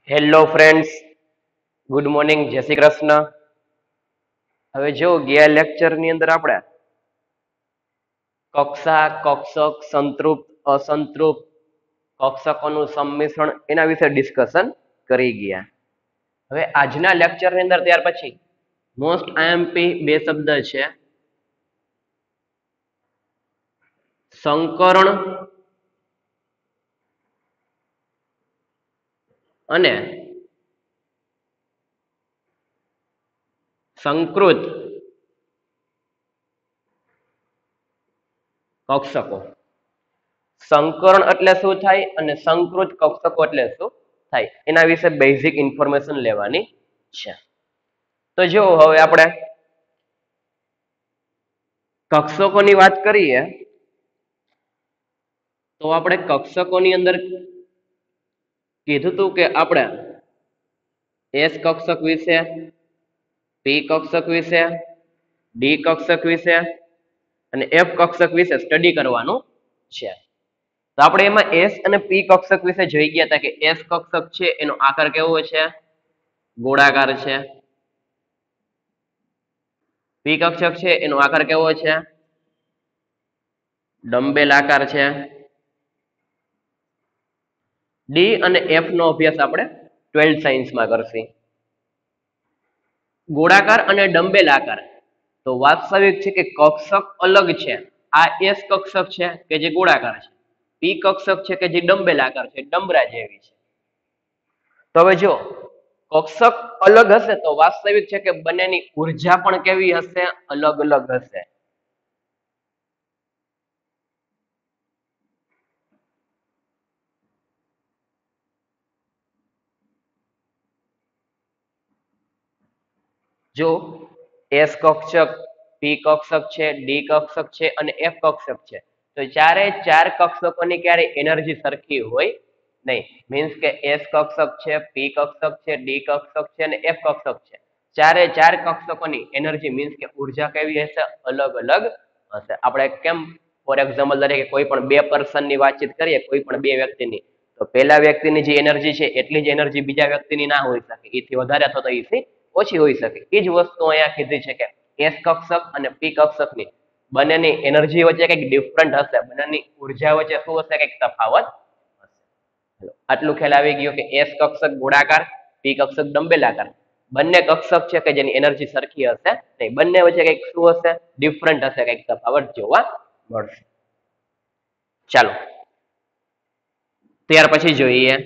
Hello friends, good morning, જય શ્રી કૃષ્ણ. હવે જો ગયા લેક્ચરની અંદર આપણે કક્ષા, કક્ષક, સંતૃપ્ત, અસંતૃપ્ત, કક્ષકોનું સંમિશ્રણ એના વિશે ડિસ્કશન કરી ગયા. હવે આજના લેક્ચરની અંદર ત્યાર પછી મોસ્ટ આઈએમપી બે શબ્દ છે, સંકરણ અને સંકૃત કક્ષકો. સંકરણ એટલે શું થાય અને સંકૃત કક્ષકો એટલે શું થાય એના વિશે બેઝિક ઇન્ફોર્મેશન લેવાની છે. તો જો હવે આપણે કક્ષકોની વાત કરીએ તો આપણે કક્ષકોની અંદર કીધું હતું કે આપણે એસ કક્ષક વિશે, પી કક્ષક વિશે, ડી કક્ષક વિશે અને એફ કક્ષક વિશે સ્ટડી કરવાનું છે. તો આપણે એમાં એસ અને પી કક્ષક વિશે જોઈ ગયા હતા કે એસ કક્ષક છે એનો આકાર કેવો છે? ગોળાકાર છે. પી કક્ષક છે એનો આકાર કેવો છે? ડંબેલ આકાર છે. ડી અને એફ નો અભ્યાસ આપણે 12th સાયન્સમાં કરશી. ગોળાકાર અને ડંબેલ આકાર તો વાસ્તવિક છે કે કક્ષક અલગ છે. આ એસ કક્ષક છે કે જે ગોળાકાર છે, પી કક્ષક છે કે જે ડંબેલ આકાર છે, ડમરા જેવી છે. તો હવે જો કક્ષક અલગ હશે તો વાસ્તવિક છે કે બંનેની ઉર્જા પણ કેવી હશે? અલગ અલગ હશે. જો એસ કક્ષક, પી કક્ષક છે, ડી કક્ષક છે અને એફ કક્ષક છે તો ચારે ચાર કક્ષકોની ક્યારે એનર્જી સરખી હોય નહીં. મીન્સ કે એસ કક્ષક છે, પી કક્ષક છે, ડી કક્ષક છે અને એફ કક્ષક છે. ચારે ચાર કક્ષકોની એનર્જી મીન્સ કે ઉર્જા કેવી હશે? અલગ અલગ હશે. આપણે કેમ ફોર એક્ઝામ્પલ તરીકે કોઈ પણ બે પર્સનની વાતચીત કરીએ, કોઈ પણ બે વ્યક્તિની, તો પહેલા વ્યક્તિની જે એનર્જી છે એટલી જ એનર્જી બીજા વ્યક્તિની ના હોઈ શકે, એથી વધારે અથવા તો એથી ઓછી હોઈ શકે. એ જ વસ્તુ અહીંયા કીધી છે કે એસ કક્ષક અને પી કક્ષકની બંનેની એનર્જી વચ્ચે કંઈક ડિફરન્ટ હશે, બંનેની ઉર્જા વચ્ચે શું હશે? કંઈક તફાવત હશે. આટલું ખ્યાલ આવી ગયો કે એસ કક્ષક ગોળાકાર, પી કક્ષક ડંબેલાકાર. બંને કક્ષક છે કે જેની એનર્જી સરખી હશે નહીં, બંને વચ્ચે કંઈક શું હશે? ડિફરન્ટ હશે, કંઈક તફાવત જોવા મળશે. ચાલો ત્યાર પછી જોઈએ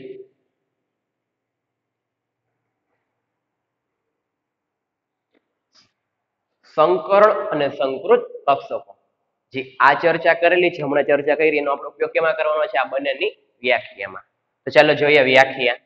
સંકરણ અને સંકૃત કક્ષકો. જે આ ચર્ચા કરેલી છે, હમણાં ચર્ચા કરી એનો આપણે ઉપયોગ કેમાં કરવાનો છે? આ બંનેની વ્યાખ્યામાં. તો ચાલો જોઈએ વ્યાખ્યા.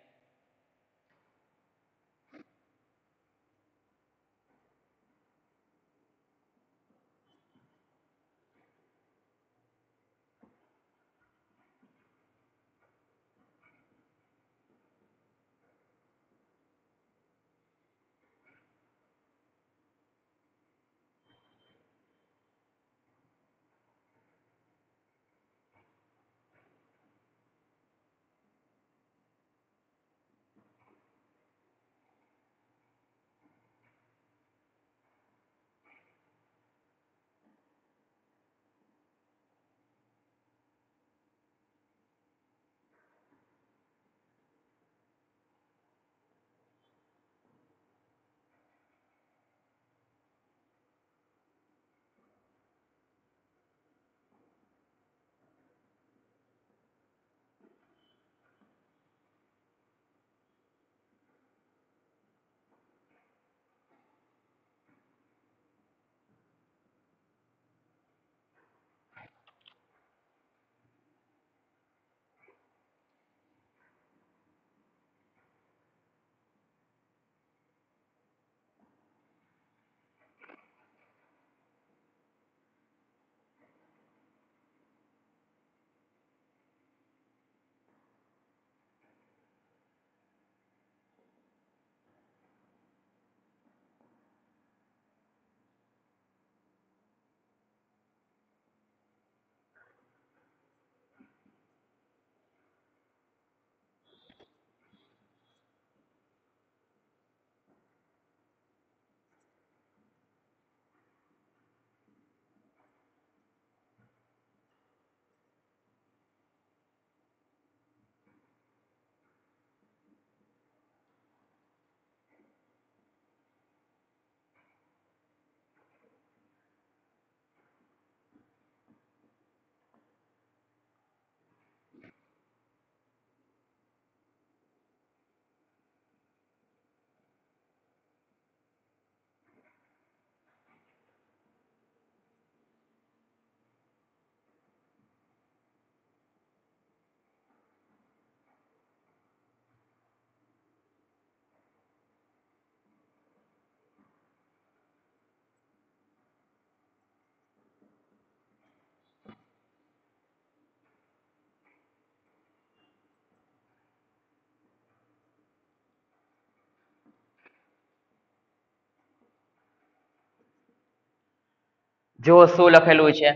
જો શું લખેલું છે,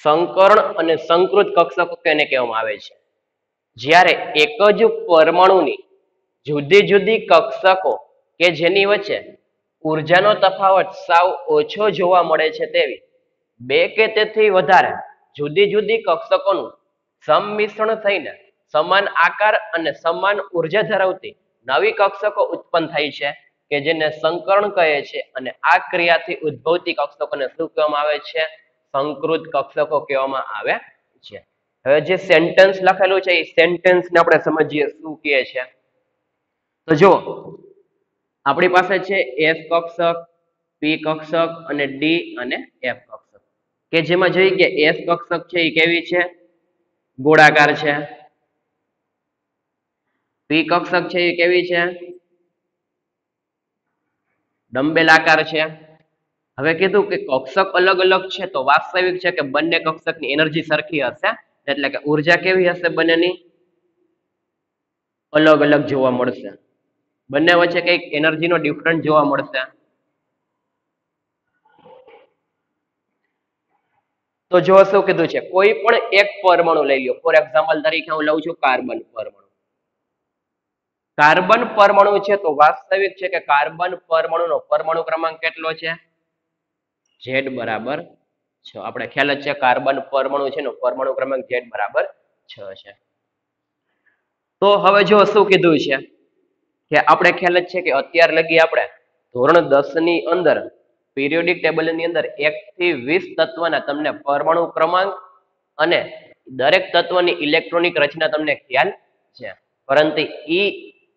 સંકર્ણ અને સંકૃત કક્ષકો કેને કહેવામાં આવે છે? જ્યારે એક જ પરમાણુની જુદી જુદી કક્ષકો કે જેની વચ્ચે ઉર્જાનો તફાવત સાવ ઓછો જોવા મળે છે તેવી બે કે તેથી વધારે જુદી જુદી કક્ષકોનું સંમિશ્રણ થઈને સમાન આકાર અને સમાન ઉર્જા ધરાવતી નવી કક્ષકો ઉત્પન્ન થાય છે કે જેને સંકર્ણ કહે છે, અને આ ક્રિયાથી ઉદ્ભવતી કક્ષકોને શું કહેવામાં આવે છે? સંકૃત કક્ષકો કહેવામાં આવે છે. હવે જે સેન્ટેન્સ લખેલું છે એ સેન્ટેન્સ ને આપણે સમજીએ શું કહે છે. તો જો આપણી પાસે છે એસ કક્ષક, પી કક્ષક અને ડી અને એફ કક્ષક, કે જેમાં જોઈએ કે એસ કક્ષક છે એ કેવી છે? ગોળાકાર છે. પી કક્ષક છે એ કેવી છે? ડંબેલાકાર છે. હવે કીધું કે કક્ષક અલગ અલગ છે તો વાસ્તવિક છે કે બંને કક્ષકની એનર્જી સરખી હશે, એટલે કે ઉર્જા કેવી હશે? બંનેની અલગ અલગ જોવા મળશે. બંને વચ્ચે કઈક એનર્જીનો ડિફરન્ટ જોવા મળશે. તો જો શું કીધું છે, કોઈ પણ એક પરમાણુ લઈ લો. ફોર એક્ઝામ્પલ તરીકે હું લઉં છું કાર્બન પરમાણુ. કાર્બન પરમાણુ છે તો વાસ્તવિક છે કે કાર્બન પરમાણુનો પરમાણુ ક્રમાંક કેટલો છે? Z બરાબર 6. આપણે ખ્યાલ જ છે કાર્બન પરમાણુ છે નો પરમાણુ ક્રમાંક Z બરાબર 6 છે. તો હવે જો શું કીધું છે કે આપણે ખ્યાલ જ છે કે અત્યાર લગી આપણે ધોરણ 10 ની અંદર પીરિયોડિક ટેબલ ની અંદર 1 થી 20 તત્વના તમને પરમાણુ ક્રમાંક અને દરેક તત્વની ઇલેક્ટ્રોનિક રચના તમને ખ્યાલ છે, પરંતુ ઈ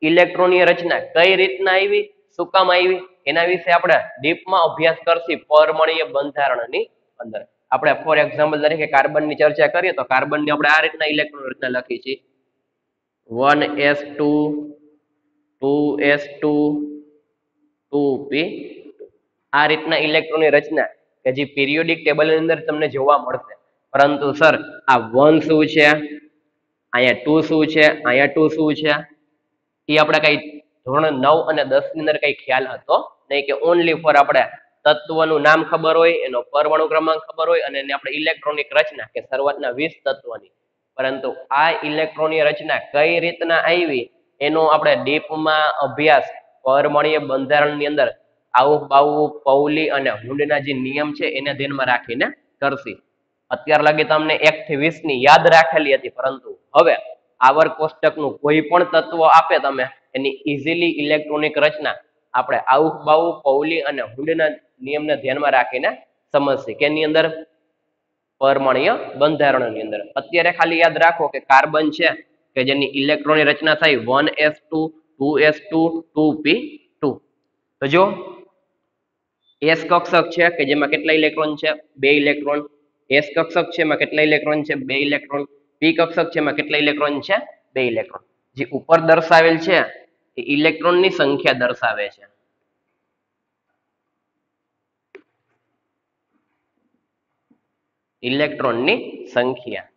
ઇલેક્ટ્રોનની રચના કઈ રીતના આવી, શું કામ આવી, એના વિશે આપણે ડીપમાં અભ્યાસ કરશું પરમાણ્વીય બંધારણની અંદર. આપણે ફોર એક્ઝામ્પલ તરીકે કાર્બનની ચર્ચા કરીએ તો કાર્બનની આપણે આ રીતના ઇલેક્ટ્રોન રચના લખી છે 1s2 2s2 2p. આ રીતના ઇલેક્ટ્રોનની રચના કે જે પીરિયોડિક ટેબલની અંદર તમને જોવા મળશે. પરંતુ સર આ 1 શું છે, અહીંયા 2 શું છે, અહીંયા 2 શું છે, એ આપણે કઈ ધોરણ 9 અને 10 ની અંદર કઈ ખ્યાલ હતો નહીં, કે ઓનલી ફોર આપણે તત્વનું નામ ખબર હોય, એનો પરમાણુ ક્રમાંક ખબર હોય અને એને આપણે ઇલેક્ટ્રોનિક રચના કે શરૂઆતના 20 તત્વની, પરંતુ આ ઇલેક્ટ્રોનની રચના કઈ રીતના આવી એનો આપણે ડીપમાં અભ્યાસ પરમાણ્વીય બંધારણની અંદર આવું બાવું પૌલી અને હુન્ડના જે નિયમ છે એને ધ્યાનમાં રાખીને કરશી. અત્યાર લગી તમને 1 થી 20 ની યાદ રાખેલી હતી, પરંતુ હવે આવર્ત કોષ્ટકનું કોઈ પણ તત્વ આપે તમે એની ઇઝીલી ઇલેક્ટ્રોનિક રચના આપણે આવું બાવું પૌલી અને હુન્ડના નિયમને ધ્યાનમાં રાખીને સમજશી. કેની અંદર? પરમાણ્વીય બંધારણની અંદર. અત્યારે ખાલી યાદ રાખો કે કાર્બન છે કે જેની ઇલેક્ટ્રોનની રચના થઈ 1s2 2s2 2p2. તો જો એસ કક્ષક છે કે જેમાં કેટલા ઇલેક્ટ્રોન છે? 2 ઇલેક્ટ્રોન. એસ કક્ષક છે એમાં કેટલા ઇલેક્ટ્રોન છે? 2 ઇલેક્ટ્રોન. પી કક્ષક છે એમાં કેટલા ઇલેક્ટ્રોન છે? 2 ઇલેક્ટ્રોન. જે ઉપર દર્શાવેલ છે એ ઇલેક્ટ્રોનની સંખ્યા દર્શાવે છે. ઇલેક્ટ્રોનની સંખ્યા.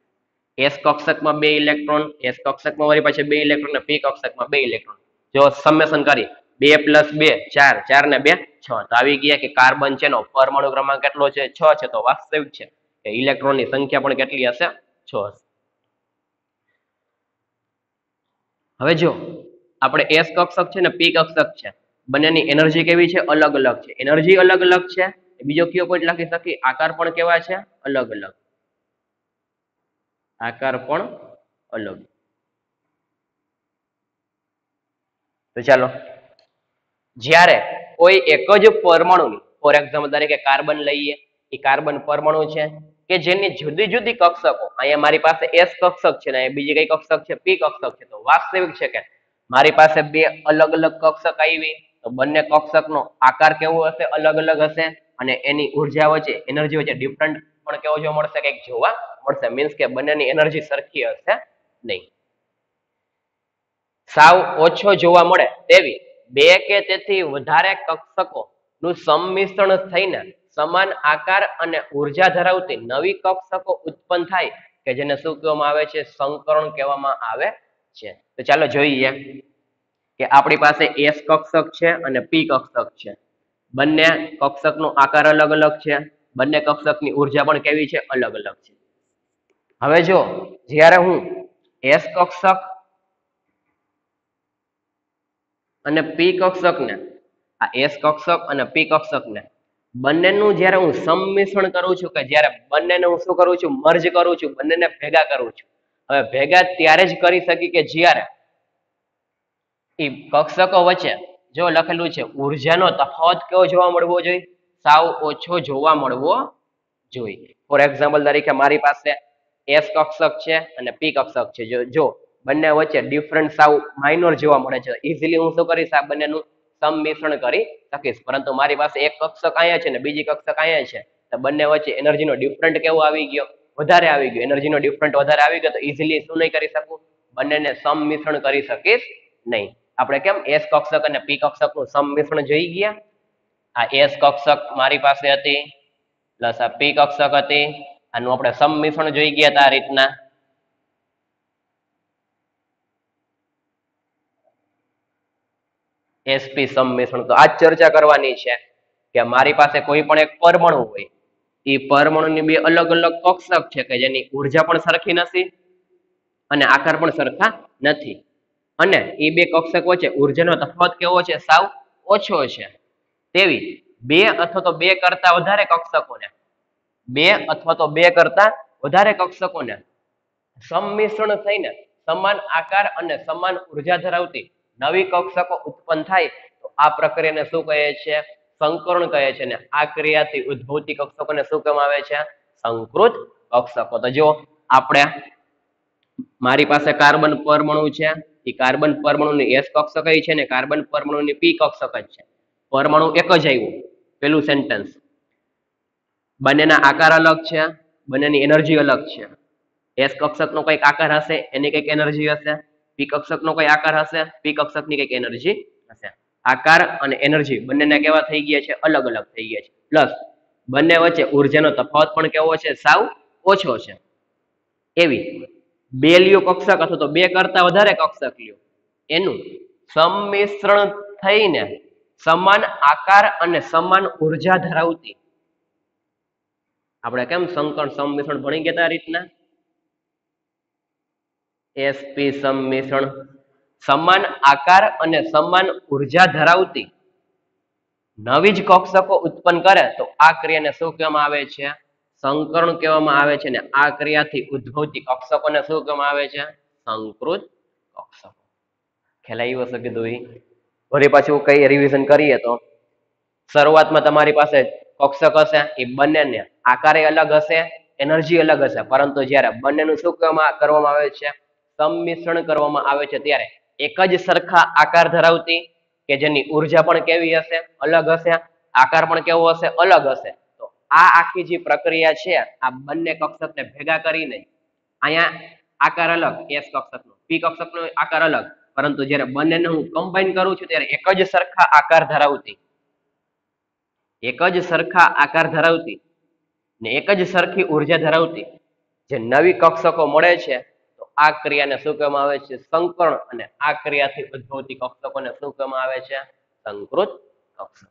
એસ કક્ષકમાં 2 ઇલેક્ટ્રોન, એસ કક્ષકમાં વળી પાછા 2 ઇલેક્ટ્રોન અને પી કક્ષકમાં 2 ઇલેક્ટ્રોન. જો સમેશન કરી 2 + 2 4, 4 ને 2 6, તો આવી ગયા કે કાર્બન છે નો પરમાણુ ક્રમાંક કેટલો છે? 6 છે. તો વાસ્તવિક છે કે ઇલેક્ટ્રોનની સંખ્યા પણ કેટલી હશે? 6 હશે. હવે જો આપણે એસ કક્ષક છે ને પી કક્ષક છે, બંનેની એનર્જી કેવી છે? અલગ અલગ છે. એનર્જી અલગ અલગ છે. બીજો કયો પોઈન્ટ લખી શકી? આકાર પણ કેવા છે? અલગ અલગ. આકાર પણ અલગ. તો ચાલો, જ્યારે કોઈ એક જ પરમાણુની, ફોર એક્ઝામ્પલ તરીકે કાર્બન લઈએ, એ કાર્બન પરમાણુ છે કે જેની જુદી જુદી કક્ષકો, અહીંયા મારી પાસે એસ કક્ષક છે ને બીજી કઈ કક્ષક છે? પી કક્ષક છે. તો વાસ્તવિક છે કે મારી પાસે બે અલગ અલગ કક્ષક આવી, તો બંને કક્ષકનો આકાર કેવો હશે? અલગ અલગ હશે, અને એની ઉર્જા વચ્ચે, એનર્જી વચ્ચે ડિફરન્ટ પણ કેવો જોવા મળશે? કંઈક જોવા મળશે. મીન્સ કે બંનેની એનર્જી સરખી હશે નહીં. સાવ ઓછો જોવા મળે તેવી બે કે તેથી વધારે કક્ષકો નું સંમિશ્રણ થઈને સમાન આકાર અને ઉર્જા ધરાવતી નવી કક્ષકો ઉત્પન્ન થાય કે જેને શું કહેવામાં આવે છે? સંકરણ કહેવામાં આવે છે. તો ચાલો જોઈએ કે આપણી પાસે એસ કક્ષક છે અને પી કક્ષક છે. બંને કક્ષકનો આકાર અલગ અલગ છે, બંને કક્ષકની ઉર્જા પણ કેવી છે, અલગ અલગ છે. હવે જો જ્યારે હું એસ કક્ષક અને પી કક્ષકને, આ એસ કક્ષક અને પી કક્ષકને બંનેનું જ્યારે હું સંમિશ્રણ કરું છું, કે જ્યારે બંનેને હું શું કરું છું, મર્જ કરું છું, બંનેને ભેગા કરું છું. હવે ભેગા ત્યારે જ કરી શકી કે જ્યારે એ કક્ષકો વચ્ચે જો લખેલું છે ઉર્જાનો તફાવત કેવો જોવા મળવો જોઈએ, સાવ ઓછો જોવા મળવો જોઈએ. ફોર એક્ઝામ્પલ તરીકે મારી પાસે એસ કક્ષક છે અને પી કક્ષક છે. જો બંને વચ્ચે ડિફરન્ટ સાવ માઇનોર જોવા મળે છે, ઇઝીલી હું શું કરીશ, આ બંનેનું સંમિશ્રણ કરી શકીશ. પરંતુ મારી પાસે એક કક્ષક અહીંયા છે ને બીજી કક્ષક અહીંયા છે, તો બંને વચ્ચે એનર્જીનો ડિફરન્ટ કેવો આવી ગયો, વધારે આવી ગયો. એનર્જીનો ડિફરન્ટ વધારે આવી ગયો તો ઇઝીલી શું નહીં કરી શકું, બંનેને સંમિશ્રણ કરી શકીશ નહીં. આપણે કેમ એસ કક્ષક અને પી કક્ષકનું સંમિશ્રણ જોઈ ગયા. આ એસ કક્ષક મારી પાસે હતી પ્લસ આ પી કક્ષક હતી, આનું આપણે સંમિશ્રણ જોઈ ગયા હતા આ રીતના. એસપી સંમિશ્રણ તો આ જ ચર્ચા કરવાની છે કે મારી પાસે કોઈ પણ એક પરમાણુ હોય, એ પરમાણુની બે અલગ અલગ કક્ષક છે કે જેની ઉર્જા પણ સરખી નથી અને આકાર પણ સરખા નથી, અને એ બે કક્ષક વચ્ચે ઉર્જાનો તફાવત કેવો છે, સાવ ઓછો છે. તેવી બે અથવા તો બે કરતા વધારે કક્ષકોને, બે અથવા તો બે કરતા વધારે કક્ષકોને સંમિશ્રણ થઈને સમાન આકાર અને સમાન ઉર્જા ધરાવતી નવી કક્ષકો ઉત્પન્ન થાય તો આ પ્રક્રિયાને શું કહે છે, સંકરણ કહે છે. ને આ ક્રિયાથી ઉદ્ભવતી કક્ષકોને શું કહેવામાં આવે છે, સંકૃત કક્ષકો. તો જો આપણે મારી પાસે કાર્બન પરમાણુ છે, એ કાર્બન પરમાણુની એસ કક્ષક છે ને કાર્બન પરમાણુની પી કક્ષક જ છે. પરમાણુ એક જ આવ્યું, પેલું સેન્ટેન્સ. બંનેના આકાર અલગ છે, બંનેની એનર્જી અલગ છે. એસ કક્ષકનો કંઈક આકાર હશે, એની કંઈક એનર્જી હશે. પી કક્ષકનો કોઈ આકાર હશે, પી કક્ષકની કંઈક એનર્જી હશે. આકાર અને એનર્જી બંનેના કેવા થઈ ગયા છે, અલગ અલગ થઈ ગયા છે. પ્લસ બંને વચ્ચે ઉર્જાનો તફાવત પણ કેવો છે, સાવ ઓછો છે. એવી બે લ્યો કક્ષક અથવા તો બે કરતા વધારે કક્ષક લ્યો, એનું સંમિશ્રણ થઈને સમાન આકાર અને સમાન ઉર્જા ધરાવતી, આપણે કેમ સંકર સંમિશ્રણ ભણી ગયા આ રીતના, એસપી સંમિશ્રણ સમાન આકાર અને સમાન ઉર્જા ધરાવતી નવી જ કક્ષકો ઉત્પન્ન કરે તો આ ક્રિયાને શું કહેવામાં આવે છે, સંકરણ કહેવામાં આવે છે. ને આ ક્રિયાથી ઉદ્ભવતી કક્ષકોને શું કહેવામાં આવે છે, સંકૃત કક્ષકો. ખ્યાલ આવ્યો હશે કીધું. ફરી પાછું કઈ રિવિઝન કરીએ તો શરૂઆતમાં તમારી પાસે કક્ષક હશે, એ બંનેને આકારે અલગ હશે, એનર્જી અલગ હશે, પરંતુ જ્યારે બંનેનું શું કરવામાં આવે છે, સંમિશ્રણ કરવામાં આવે છે, ત્યારે એક જ સરખા આકાર ધરાવતી કે જેની ઉર્જા પણ કેવી હશે, અલગ હશે, આકાર પણ કેવો હશે, અલગ હશે. તો આ આખી જે પ્રક્રિયા છે, આ બંને કક્ષકને ભેગા કરીને અહીંયા આકાર અલગ, એસ કક્ષકનો, પી કક્ષકનો આકાર અલગ, પરંતુ જ્યારે બંનેને હું કમ્બાઈન કરું છું ત્યારે એક જ સરખા આકાર ધરાવતી, એક જ સરખા આકાર ધરાવતી ને એક જ સરખી ઉર્જા ધરાવતી જે નવી કક્ષકો મળે છે, તો આ ક્રિયાને શું કહેવામાં આવે છે, સંકરણ. અને આ ક્રિયાથી ઉદ્ભવતી કક્ષકોને શું કહેવામાં આવે છે, સંકૃત કક્ષકો.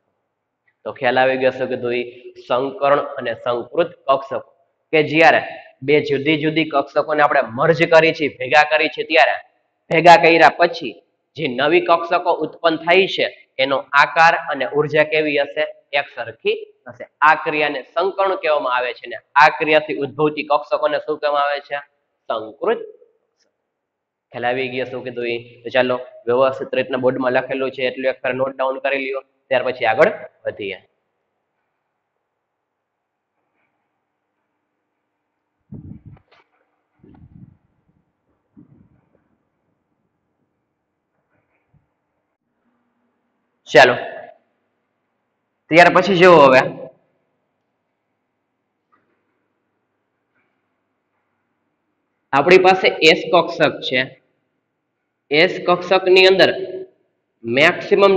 તો ખ્યાલ આવી ગયો છે કે સંકરણ અને સંકૃત કક્ષકો કે જ્યારે બે જુદી જુદી કક્ષકોને આપણે મર્જ કરી છે, ભેગા કરી છે, ત્યારે ભેગા કર્યા પછી જે નવી કક્ષકો ઉત્પન્ન થઈ છે એનો આકાર અને ઉર્જા કેવી હશે, એક સરખી હશે. આ ક્રિયાને સંકરણ કહેવામાં આવે છે. ને આ ક્રિયાથી ઉદ્ભવતી કક્ષકોને શું કહેવામાં આવે છે, સંકૃત. ખ્યાલ આવી ગયો શું કીધું. તો ચાલો વ્યવસ્થિત રીતના બોર્ડમાં લખેલું છે એટલું એક નોટ ડાઉન કરી લ્યો, ત્યાર પછી આગળ વધીએ. ચાલો ત્યાર પછી જુઓ, હવે આપણી પાસે એસ કક્ષક છે. એસ કક્ષકની અંદર મેક્સિમમ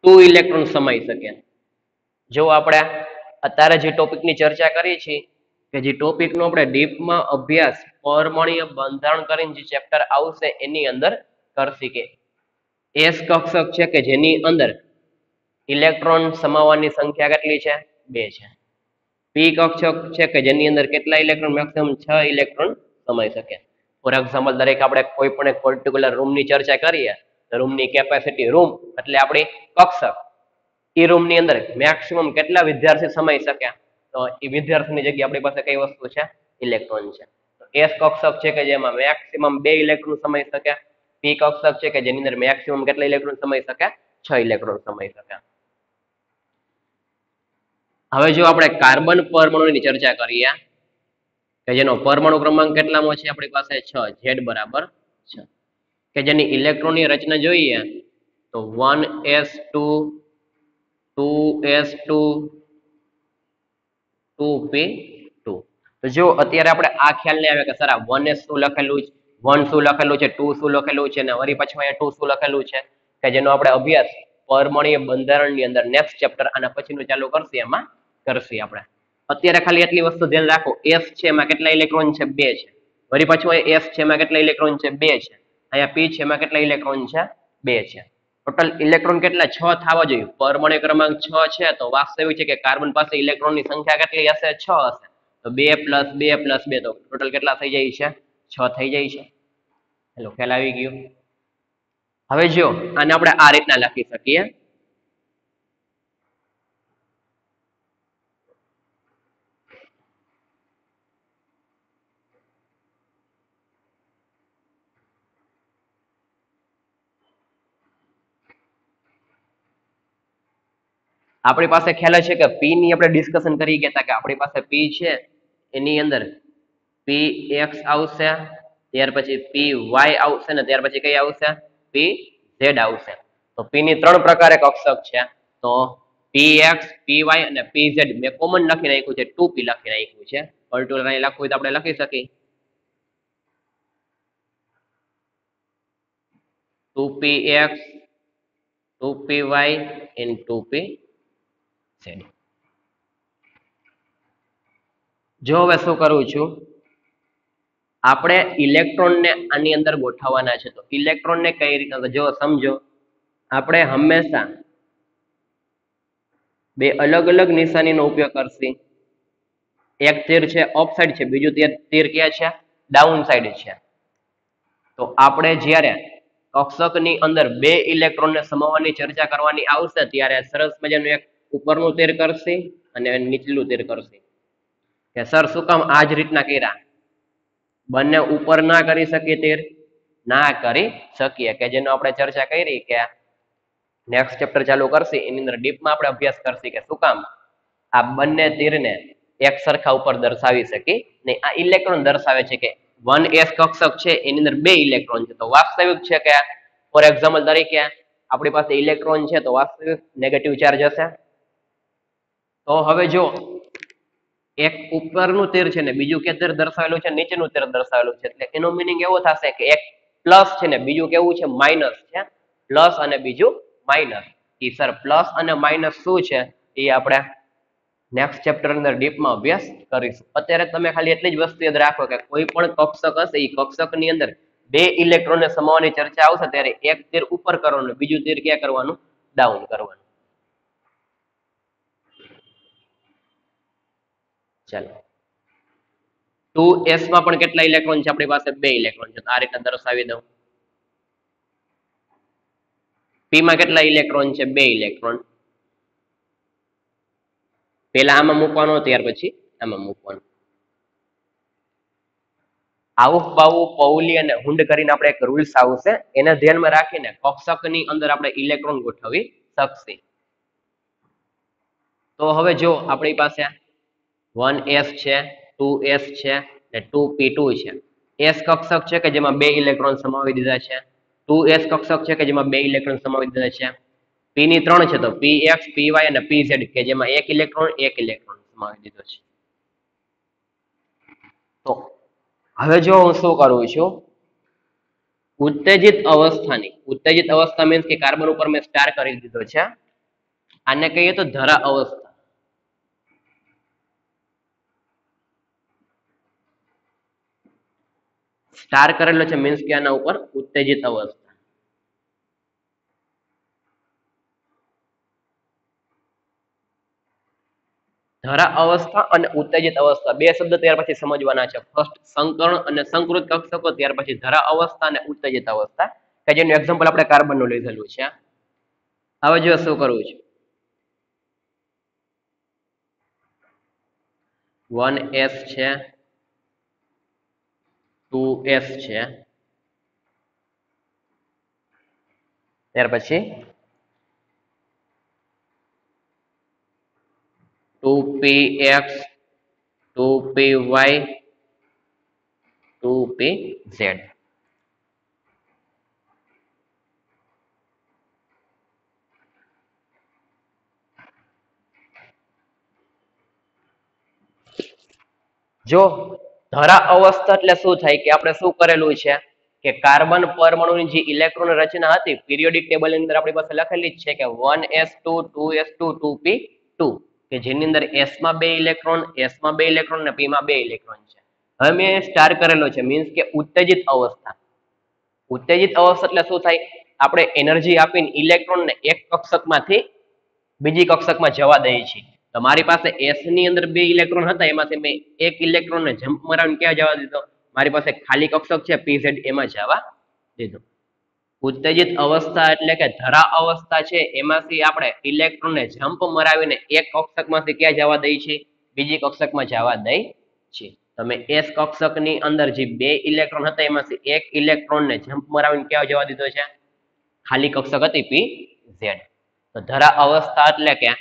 2 ઇલેક્ટ્રોન સમાઈ શકે. જો આપણે અત્યારે જે ટોપિકની ચર્ચા કરી છે કે જે ટોપિકનો આપણે ડીપમાં અભ્યાસ પરમાણ્વીય બંધારણ કરીને જે ચેપ્ટર આવશે એની અંદર કરશી કે એસ કક્ષક છે કે જેની અંદર ઇલેક્ટ્રોન સમાવવાની સંખ્યા કેટલી છે? 2 છે. પી કક્ષક છે કે જેની અંદર કેટલા ઇલેક્ટ્રોન? મેક્સિમમ 6 ઇલેક્ટ્રોન સમાઈ શકે. ફોર એક્ઝામ્પલ, દરેક આપણે કોઈ પણ એક પર્ટિક્યુલર રૂમની ચર્ચા કરીએ, રૂમની કેપેસિટી, રૂમ એટલે આપણી કક્ષક, એ રૂમની અંદર મેક્સિમમ કેટલા વિદ્યાર્થી સમાઈ શકે? તો એ વિદ્યાર્થીની જગ્યાએ આપણી પાસે કઈ વસ્તુ છે? ઇલેક્ટ્રોન છે. તો એસ કક્ષક છે કે જેમાં મેક્સિમમ 2 ઇલેક્ટ્રોન સમાઈ શકે. પી કક્ષક છે કે જેની અંદર મેક્સિમમ કેટલા ઇલેક્ટ્રોન સમાઈ શકે? 6 ઇલેક્ટ્રોન સમાઈ શકે. હવે જો આપણે કાર્બન પરમાણુની ચર્ચા કરીએ કે જેનો પરમાણુ ક્રમાંક કેટલામો છે આપણી પાસે? 6, Z બરાબર 6, કે જેની ઇલેક્ટ્રોનની રચના જોઈએ તો 1s2 2s2 2p2. તો જો અત્યારે આપણે આ ખ્યાલ નહીં આવે કે સર આ 1s શું લખેલું છે, 1 શું લખેલું છે, 2 શું લખેલું છે, અને વળી પાછું અહીંયા 2 શું લખેલું છે, કે જેનો આપણે અભ્યાસ પરમાણ્વીય બંધારણની અંદર નેક્સ્ટ ચેપ્ટર આના પછીનું ચાલુ કરશે એમાં કરશે આપણે. અત્યારે ખાલી એટલી વસ્તુ ધ્યાન રાખો, s છે એમાં કેટલા ઇલેક્ટ્રોન છે? 2 છે. વળી પાછું અહીંયા s છે એમાં કેટલા ઇલેક્ટ્રોન છે? 2 છે. અહીંયા p છે એમાં કેટલા ઇલેક્ટ્રોન છે? 2 છે. ટોટલ ઇલેક્ટ્રોન કેટલા? 6 થવા જોઈએ. પરમાણુ ક્રમાંક 6 છે તો વાસ્તવિક છે કે કાર્બન પાસે ઇલેક્ટ્રોનની સંખ્યા કેટલી હશે? 6 હશે. તો 2 + 2 + 2 તો ટોટલ કેટલા થઈ જાય છે? 6 થઈ જાય છે. હેલો, ખ્યાલ આવી ગયો? હવે જો આને આપણે આ રીતના લખી શકીએ, આપણી પાસે ખ્યાલ છે કે p ની આપણે ડિસ્કશન કરી ગયા હતા કે આપણી પાસે p છે એની અંદર px આવશે, ત્યાર પછી py આવશે ને ત્યાર પછી કઈ આવશે? pz આવશે. તો p ની 3 પ્રકારે કક્ષક છે. તો px, py અને pz મેં કોમન લખી નાખ્યું છે, 2p લખી નાખ્યું છે. પર્ટિક્યુલર અહીં લખવું હોય તો આપણે લખી શકીએ 2px 2py and 2pz. જો હવે શું કરું છું, આપણે ઇલેક્ટ્રોનને આની અંદર ગોઠવવાના છે. તો ઇલેક્ટ્રોનને કઈ રીતે? જો સમજો, આપણે હંમેશા બે અલગ અલગ નિશાનીનો ઉપયોગ કરશી. એક તીર છે અપ સાઈડ છે, બીજું તીર ક્યાં છે? ડાઉન સાઈડ છે. તો આપણે જ્યારે કક્ષકની અંદર 2 ઇલેક્ટ્રોનને સમાવવાની ચર્ચા કરવાની આવશે ત્યારે સરસ મજાનું એક ઉપરનું તીર કરશે અને નીચલું તીર કરશે. કે સર શું કામ આ જ રીતના કર્યા? બંને ઉપર ના કરી શકીએ તીર? ના કરી શકીએ, કે જેનો આપણે ચર્ચા કરી કે નેક્સ્ટ ચેપ્ટર ચાલુ કરશે એની અંદર ડીપમાં આપણે અભ્યાસ કરશે કે શું કામ આ બંને તીરને એક સરખા ઉપર દર્શાવી શકી નહીં. આ ઇલેક્ટ્રોન દર્શાવે છે કે 1s કક્ષક છે એની અંદર 2 ઇલેક્ટ્રોન છે. તો વાસ્તવિક છે કે ફોર એક્ઝામ્પલ તરીકે આપણી પાસે ઇલેક્ટ્રોન છે તો વાસ્તવિક નેગેટિવ ચાર્જ હશે. તો હવે જો એક ઉપરનું તીર છે ને બીજું કે તીર દર્શાવેલું છે, નીચેનું તીર દર્શાવેલું છે, એટલે એનો મીનિંગ એવો થશે કે એક પ્લસ છે ને બીજું કેવું છે? માઇનસ છે. પ્લસ અને બીજું માઇનસ. ઈ સર પ્લસ અને માઇનસ શું છે એ આપણે નેક્સ્ટ ચેપ્ટર અંદર ડીપમાં અભ્યાસ કરીશું. અત્યારે તમે ખાલી એટલી જ વસ્તુ યાદ રાખો કે કોઈ પણ કક્ષક હશે એ કક્ષકની અંદર 2 ઇલેક્ટ્રોનને સમાવવાની ચર્ચા આવશે ત્યારે એક તીર ઉપર કરવાનું, બીજું તીર ક્યાં કરવાનું? ડાઉન કરવાનું. ચાલો, 2s માં પણ કેટલા ઇલેક્ટ્રોન છે આપણી પાસે? 2 ઇલેક્ટ્રોન છે. આ રીતે દર્શાવી દઉં. p માં કેટલા ઇલેક્ટ્રોન છે? 2 ઇલેક્ટ્રોન. પહેલા આમાં મૂકવાનો, ત્યાર પછી આમાં મૂકવાનો. આવું બાવું પૌલી અને હુંડ કરીને આપણે એક રૂલ્સ આવશે, એને ધ્યાનમાં રાખીને કક્ષકની અંદર આપણે ઇલેક્ટ્રોન ગોઠવી શકશે. તો હવે જો આપણી પાસે 1s છે, 2s છે અને 2p2 છે. s કક્ષક છે કે જેમાં 2 ઇલેક્ટ્રોન સમાવી દીધા છે. 2s કક્ષક છે કે જેમાં 2 ઇલેક્ટ્રોન સમાવી દીધા છે. p ની 3 છે તો px, py અને pz કે જેમાં 1 ઇલેક્ટ્રોન સમાવી દીધો છે. તો હવે જો હું શું કરું છું, ઉત્તેજિત અવસ્થા મીન્સ કે કાર્બન ઉપર મેં સ્ટાર કરી દીધો છે. આને કહીએ તો ધરા અવસ્થા. સ્ટાર કરેલો છે મીન્સ કે આના ઉપર ઉત્તેજિત અવસ્થા. ધરા અવસ્થા અને ઉત્તેજિત અવસ્થા બે શબ્દ ત્યાર પછી સમજવાના છે. ફર્સ્ટ સંકર્ણ અને સંકૃત કક્ષકો, ત્યાર પછી ધરા અવસ્થા અને ઉત્તેજિત અવસ્થા, કે જેનું એક્ઝામ્પલ આપણે કાર્બન નું લીધેલું છે. હવે જો શું કરવું છે, 1s છે, 2s છે, ત્યાર પછી 2px, 2py, 2pz. જો ધરા અવસ્થા એટલે શું થાય કે આપણે શું કરેલું છે કે કાર્બન પરમાણુની જે ઇલેક્ટ્રોન રચના હતી પીરિયોડિક ટેબલ ની અંદર આપણી પાસે લખેલી જ છે કે 1s2 2s2 2p2, કે જેની અંદર s માં 2 ઇલેક્ટ્રોન, s માં 2 ઇલેક્ટ્રોન અને p માં 2 ઇલેક્ટ્રોન છે. હવે મેં સ્ટાર કરેલો છે, મીન્સ કે ઉત્તેજિત અવસ્થા. ઉત્તેજિત અવસ્થા એટલે શું થાય, આપણે એનર્જી આપીને ઇલેક્ટ્રોન ને એક કક્ષકમાંથી બીજી કક્ષકમાં જવા દઈએ છીએ. તો મારી પાસે s ની અંદર 2 ઇલેક્ટ્રોન હતા, એમાંથી મેં એક ઇલેક્ટ્રોન ને જમ્પ મારાવીને ક્યાં જવા દીધો, મારી પાસે ખાલી કક્ષક છે pz, એમાં જવા દીધો. ઉત્તેજિત અવસ્થા એટલે કે ધરા અવસ્થા છે, એમાંથી આપણે ઇલેક્ટ્રોન ને જમ્પ મરાવીને એક કક્ષકમાંથી ક્યાં જવા દઈએ છીએ, બીજી કક્ષકમાં જવા દઈ છીએ. તમે s કક્ષકની અંદર જે 2 ઇલેક્ટ્રોન હતા એમાંથી એક ઇલેક્ટ્રોન ને જમ્પ મરાવીને ક્યાં જવા દીધો છે, ખાલી કક્ષક હતી pz. તો ધરા અવસ્થા એટલે કે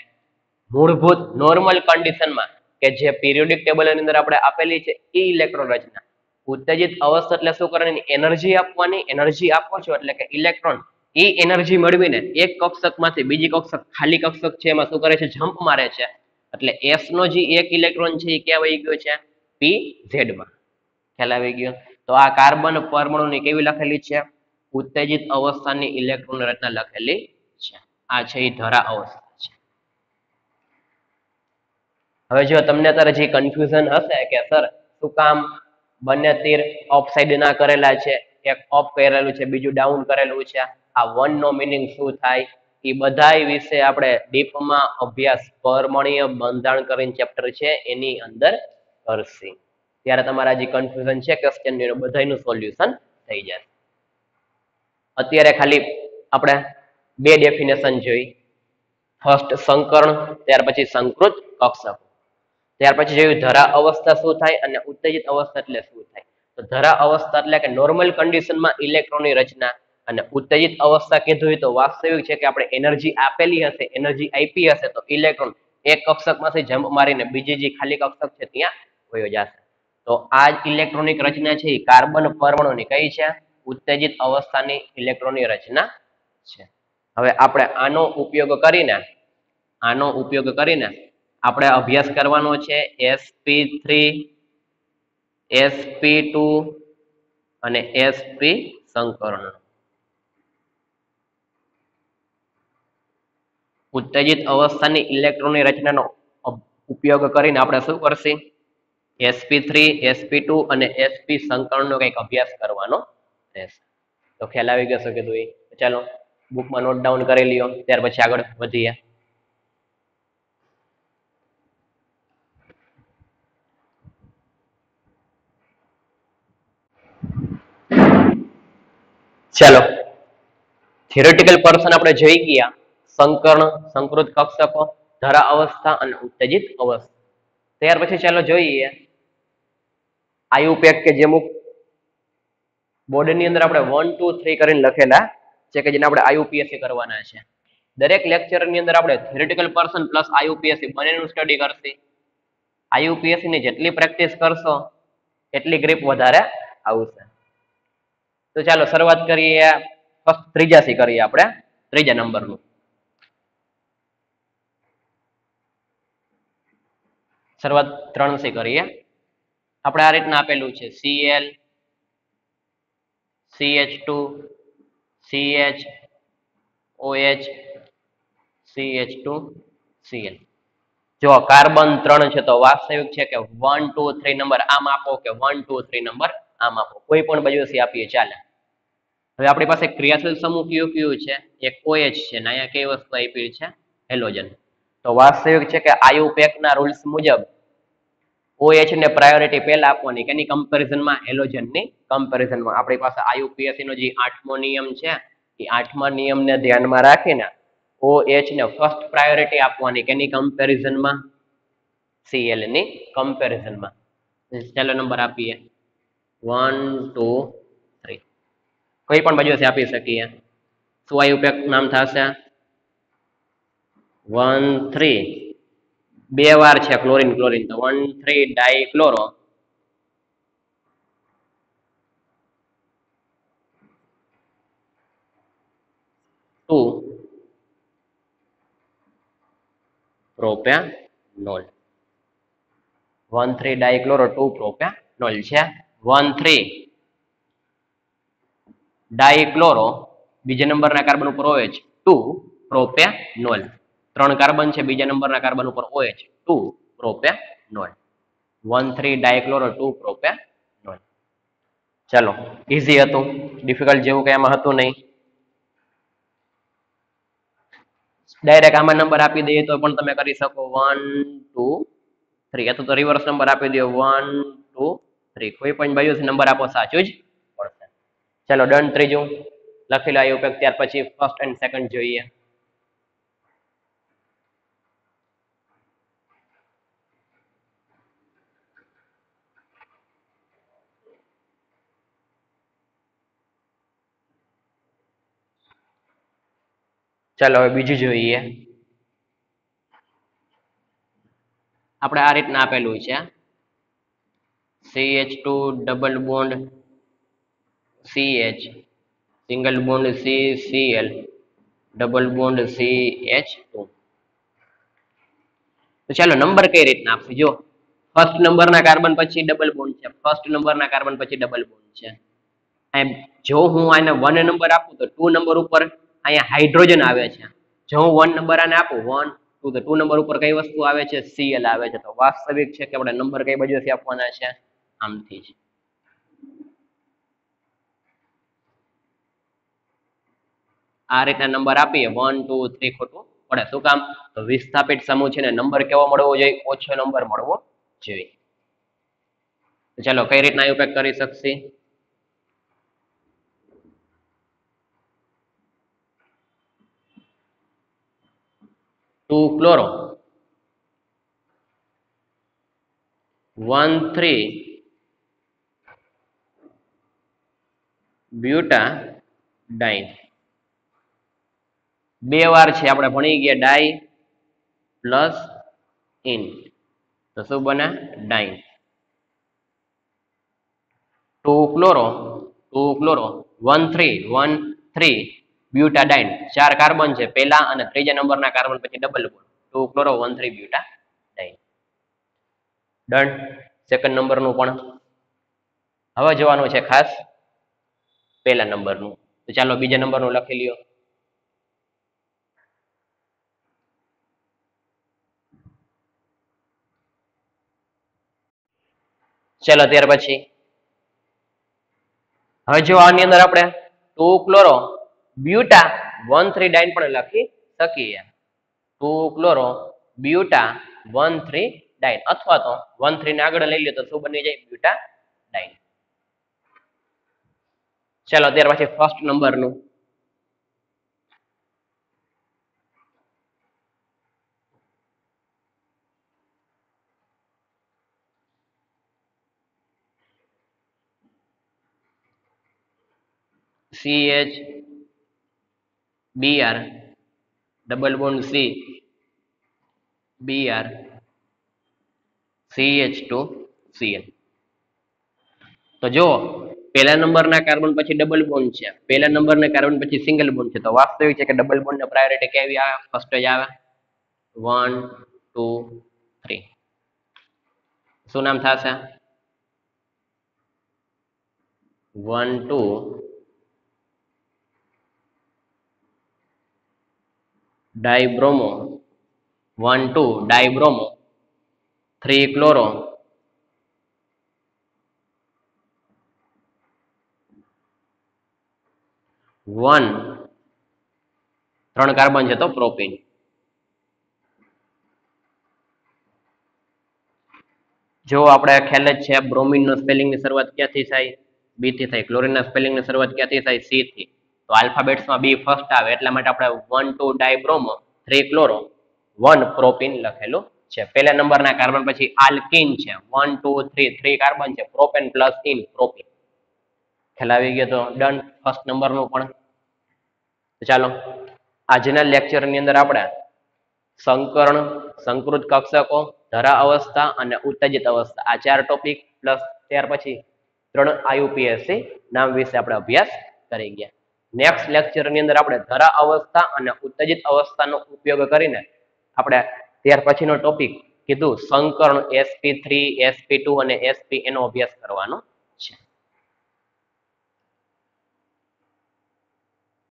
મૂળભૂત નોર્મલ કન્ડિશનમાં કે જે પીરિયોડિક ટેબલ ની અંદર આપણે આપેલી છે એ ઇલેક્ટ્રોન રચના. ઉત્તેજિત અવસ્થા એટલે શું કરવાની, એનર્જી આપવાની. એનર્જી આપો છો એટલે કે ઇલેક્ટ્રોન એ એનર્જી મેળવીને એક કક્ષકમાંથી બીજી કક્ષક, ખાલી કક્ષક છે એમાં શું કરે છે, જમ્પ મારે છે. એટલે s નો જે એક ઇલેક્ટ્રોન છે એ ક્યાં વહી ગયો છે, pz માં. ખ્યાલ આવી ગયો. તો આ કાર્બન પરમાણુની કેવી લખેલી છે, ઉત્તેજિત અવસ્થાની ઇલેક્ટ્રોન રચના લખેલી છે. આ છે એ ધરા અવસ્થા છે. હવે જો તમને અત્યારે જે કન્ફ્યુઝન હશે કે સર શું કામ બંને તીર અપ સાઈડ ના કરેલા છે, એક અપ કરેલું છે બીજું ડાઉન કરેલું છે, આ વન નો મિનિંગ શું થાય, એ બધા વિશે આપણે ડીપમાં અભ્યાસ પરમાણ્વીય બંધારણ કરીને ચેપ્ટર છે એની અંદર કરશે. ત્યારે તમારા જે કન્ફ્યુઝન છે ક્વેશ્ચન બધાનું સોલ્યુશન થઈ જશે. અત્યારે ખાલી આપણે બે ડેફિનેશન જોઈ. ફર્સ્ટ સંકર્ણ, ત્યાર પછી સંકૃત કક્ષક. ત્યાર પછી જોયું ધરા અવસ્થા શું થાય અને ઉત્તેજિત અવસ્થા એટલે શું થાય. તો ધરા અવસ્થા એટલે કે નોર્મલ કન્ડિશનમાં ઇલેક્ટ્રોનની રચના, અને ઉત્તેજિત અવસ્થા કીધું હોય તો વાસ્તવિક છે કે આપણે એનર્જી આપેલી હશે, એનર્જી આપી હશે તો ઇલેક્ટ્રોન એક કક્ષકમાંથી જમ્પ મારીને બીજી જે ખાલી કક્ષક છે ત્યાં વયો જશે. તો આ જ ઇલેક્ટ્રોનિક રચના છે એ કાર્બન પરમાણુની કઈ છે, ઉત્તેજિત અવસ્થાની ઇલેક્ટ્રોનની રચના છે. હવે આપણે આનો ઉપયોગ કરીને આપણે અભ્યાસ કરવાનો છે sp3, sp2 અને sp સંકર્ણ. ઉત્તેજિત અવસ્થાની ઇલેક્ટ્રોનની રચનાનો ઉપયોગ કરીને આપણે શું કરશે, sp3, sp2 અને sp સંકર્ણનો કંઈક અભ્યાસ કરવાનો રહેશે. તો ખ્યાલ આવી ગયો કે ભાઈ, ચાલો બુકમાં નોટ ડાઉન કરી લ્યો, ત્યાર પછી આગળ વધીએ. ચાલો થિયોરેટિકલ પર્સન આપણે જોઈ ગયા, સંકર્ણ, સંકૃત કક્ષકો, ધરા અવસ્થા અને ઉત્તેજિત અવસ્થા. ત્યાર પછી ચાલો જોઈએ આયુપેક કે જે અમુક બોર્ડની અંદર આપણે 1 2 3 કરીને લખેલા છે કે જેને આપણે આયુપીએસસી કરવાના છે. દરેક લેક્ચરની અંદર આપણે થિયોરેટિકલ પર્સન પ્લસ આયુપીએસસી બંનેનું સ્ટડી કરશે. આયુપીએસસી ની જેટલી પ્રેક્ટિસ કરશો એટલી ગ્રીપ વધારે આવશે. તો ચાલો શરૂઆત કરીએ, ફર્સ્ટ ત્રીજાથી કરીએ આપણે, ત્રીજા નંબરનું. શરૂઆત 3 થી કરીએ. આપણે આ રીતના આપેલું છે Cl, CH2, CH, OH, CH2, Cl. જો કાર્બન 3 છે તો વાસ્તવિક છે કે 1 2 3 નંબર આમ આપો કે 1 2 3 નંબર આમ આપો, કોઈ પણ બાજુથી આપીએ ચાલે. હવે આપણી પાસે ક્રિયાશીલ સમૂહ કયું કયું છે, એક OH છે ને અહીંયા કઈ વસ્તુ આપી છે, હેલોજન. તો વાસ્તવિક છે કે આયુપેકના રૂલ્સ મુજબ OH ને પ્રાયોરિટી પહેલા આપવાની કેની કમ્પેરિઝનમાં હેલોજનની કમ્પેરિઝનમાં આપણી પાસે IUPAC નો જે 8મો નિયમ છે એ 8મા નિયમને ધ્યાનમાં રાખીને OH ને ફર્સ્ટ પ્રાયોરિટી આપવાની કેની કમ્પેરિઝનમાં Cl ની કમ્પેરિઝનમાં ચાલો નંબર આપીએ 1 2 3 કોઈ પણ બાજુથી આપી શકીએ શું આયુપેક નામ થશે 1 3 બે વાર છે ક્લોરીન ક્લોરીન તો 1 3 ડાઇક્લોરો ટુ પ્રોપેનોલ 1 3 ડાઇક્લોરો 2 પ્રોપેનોલ છે 1 3 ડાઇક્લોરો બીજા નંબરના કાર્બન ઉપર OH 2 પ્રોપેનોલ 3 કાર્બન છે બીજા નંબરના કાર્બન ઉપર OH 2 પ્રોપેનોલ 1 3 ડાઇક્લોરો 2 પ્રોપેનોલ ચલો ઈઝી હતું ડિફિકલ્ટ જેવું કઈ આમાં હતું નહીં ડાયરેક્ટ આમાં નંબર આપી દઈએ તો પણ તમે કરી શકો 1 2 3 અથવા તો રિવર્સ નંબર આપી દો 1 2 3 કોઈ પણ બાજુથી નંબર આપો સાચું જ પડશે ચલો ડન ત્રીજું લખી લો આયુપેક ત્યાર પછી ફર્સ્ટ એન્ડ સેકન્ડ જોઈએ ચાલો હવે બીજું જોઈએ આપણે આ રીતના આપેલું છે CH2 double bond CH single bond CCl double bond CH2 તો ચાલો નંબર કઈ રીતના આપશે જો ફર્સ્ટ નંબરના કાર્બન પછી ડબલ બોન્ડ છે ફર્સ્ટ નંબરના કાર્બન પછી ડબલ બોન્ડ છે એમ જો હું આને 1 નંબર આપું તો 2 નંબર ઉપર અહીંયા હાઇડ્રોજન આવે છે જો હું 1 નંબર આને આપું 1 2 તો 2 નંબર ઉપર કઈ વસ્તુ આવે છે Cl આવે છે તો વાસ્તવિક છે કે આપણે નંબર કઈ બાજુથી આપવાના છે આમથી જ આ રીતના નંબર આપીએ 1 2 3 ખોટું પડે શું કામ તો વિસ્થાપિત સમૂહ છે ને નંબર કેવો મળવો જોઈએ ઓછો નંબર મળવો જોઈએ ચાલો કઈ રીતના ઉપયોગ કરી શકશે 2 ક્લોરો 1 3 બ્યુટાડાઇન બે વાર છે આપણે ભણી ગયા ડાઈ પ્લસ ઇન તો શું બને ડાઇન 2 ક્લોરો 1 3 1 3 બ્યુટાડાઇન ચાર કાર્બન છે પહેલા અને ત્રીજા નંબરના કાર્બન પછી double bond 2 chloro 1 3 butadiene done second નંબરનું પણ હવે જોવાનું છે ખાસ પહેલા નંબરનું તો ચાલો બીજા નંબરનું લખી લ્યો ચાલો ત્યાર પછી હવે જો આની અંદર આપણે 2 ક્લોરો બ્યુટા 1 3 ડાઇન પણ લખી શકીએ 2 ક્લોરો બ્યુટા 1 3 ડાઇન અથવા તો 1 3 ને આગળ લઈ લો તો શું બની જાય બ્યુટા ડાઇન ચાલો ત્યાર પછી ફર્સ્ટ નંબરનું CH Br double bond C Br CH2 Cl તો જો પહેલા નંબરના કાર્બન પછી ડબલ બોન્ડ છે પહેલા નંબરના કાર્બન પછી સિંગલ બોન્ડ છે તો વાસ્તવિક છે કે ડબલ બોન્ડ ની પ્રાયોરિટી કેવી આવે ફર્સ્ટ જ આવે 1 2 3 શું નામ થશે 1 2 ડાઇબ્રોમો 1 2 ડાઇબ્રોમો 3 ક્લોરો 1 3 કાર્બન છે તો પ્રોપેન જો આપણે ખ્યાલ જ છે બ્રોમિન નો સ્પેલિંગ ની શરૂઆત ક્યાંથી થાય? બી થી થાય. ક્લોરીન ના સ્પેલિંગ ની શરૂઆત ક્યાંથી થાય? સી થી. તો આલ્ફાબેટ્સમાં બી ફર્સ્ટ આવે એટલા માટે આપણે 1,2 ડાયબ્રોમો 3 ક્લોરો 1 પ્રોપીન લખેલું છે. પહેલા નંબરના કાર્બન પછી આલ્કીન છે 1 2 3 3 કાર્બન છે પ્રોપેન પ્લસ ઇન પ્રોપીન. ખ્યાલ આવી ગયો તો ડન ફર્સ્ટ નંબરનું પણ. ચાલો આજના લેક્ચરની અંદર આપણે સંકરણ, સંકૃત કક્ષકો, ધરા અવસ્થા અને ઉત્તેજિત અવસ્થા આ 4 ટોપિક પ્લસ ત્યાર પછી 3 આઈયુપીએસસી નામ વિશે આપણે અભ્યાસ કરી ગયા. નેક્સ્ટ લેક્ચરની અંદર આપણે ધરા અવસ્થા અને ઉત્તેજિત અવસ્થાનો ઉપયોગ કરીને આપણે ત્યાર પછીનો ટોપિક કીધું સંકરણ sp3 sp2 અને sp એનો અભ્યાસ કરવાનો છે.